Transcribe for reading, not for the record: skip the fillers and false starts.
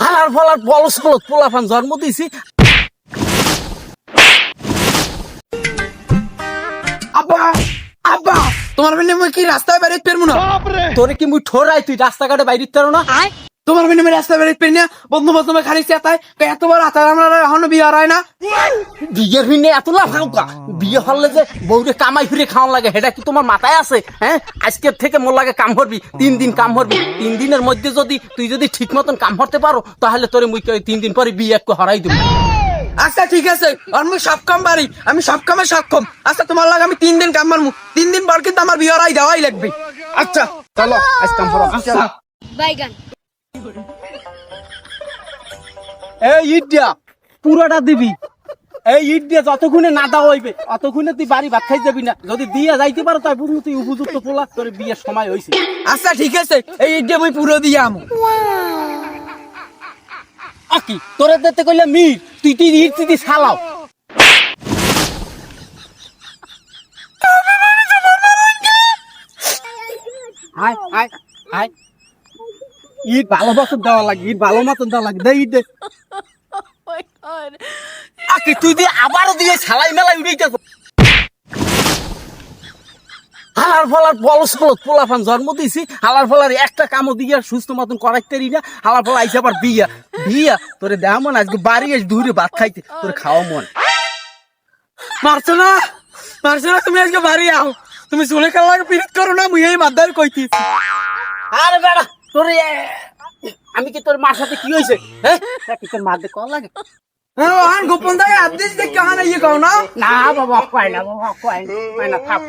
হালার ফলার বলস বলত পোলাফান জন্ম দিছি। আব্বা আব্বা তোমার মানে মই কি রাস্তায় বেরিয়ে পারবো না? তোরে কি মুই ঠোরাই তুই রাস্তাঘাটে বাইরে দিতে না? তোমার মানে রাস্তায় বেরিয়ে পারি না? বন্ধু বান্ধব খালি চেতায় এতবার আচার আমরা এখনো বিয়ে হয় না। বিয়ের ভিনে এত লাভ হাউকা বিয়ে হলে যে বউরে কামাই ফিরে খাওয়ান লাগে সেটা কি তোমার মাথায় আছে? হ্যাঁ, আজকের থেকে মোর লাগে কাম করবি 3 দিন কাম করবি। 3 দিনের মধ্যে যদি তুই যদি ঠিক মতন কাম করতে পারো তাহলে তোরে মুই 3 দিন পরে বিয়ে একটু হরাই দেবো। আচ্ছা ঠিক আছে, আমি সব কাম পারি, আমি সব কামে সক্ষম। আচ্ছা তোমার লাগে আমি 3 দিন কাম মারমু, 3 দিন পর কিন্তু আমার বিয়ে হরাই দেওয়াই লাগবে। আচ্ছা চলো আজ কাম করো। বাইগান এই ইট দিয়া পুরোটা দিবি। এই ইট দিয়ে যতক্ষণে না দেওয়া হইবে অতক্ষণে তুই বাড়ি ভাত খাই যাবি না। যদি দিয়ে যাইতে পারো তাই বুঝবো তুই উপযুক্ত পোলা, তোর বিয়ের সময় হয়েছে। আচ্ছা ঠিক আছে, এই ইডে আমি পুরো দিয়ে আমু। আকি তোরে দিতে কইলে মিট তুই তুই ইট তুই ছালাও। হাই হাই হাই ইট ভালো মতন দেওয়া লাগে, ইট ভালো মতন দেওয়া লাগে। দে ইট দে। আকি তুই দিয়ে আবারও দিয়ে ছালাই মেলাই উঠে গেছ। হালার ফলার বলস বলত পোলাফান জন্ম দিছি। হালার ফলার একটা কামও দিয়ে সুস্থ মতন করাইতেরি না। হালার ফলা আইসে আবার বিয়া বিয়া তোরে দেওয়া মন আজকে বাড়ি এসে দূরে ভাত খাইতে তোরে খাওয়া মন। মারছো না মারছো না, তুমি আজকে বাড়ি আও। তুমি শুনে কাল লাগে পিরিত করো না, মুই এই মাদ্দার কইতি। আরে বেড়া তোরে আমি কি তোর মার সাথে কি হয়েছে? হ্যাঁ কি তোর মার দিয়ে কল লাগে? হ্যাঁ আন গোপন দাই আদেশ দেখ কাহানা ইয়ে কও না। না বাবা কয় না, বাবা কয় না থাক।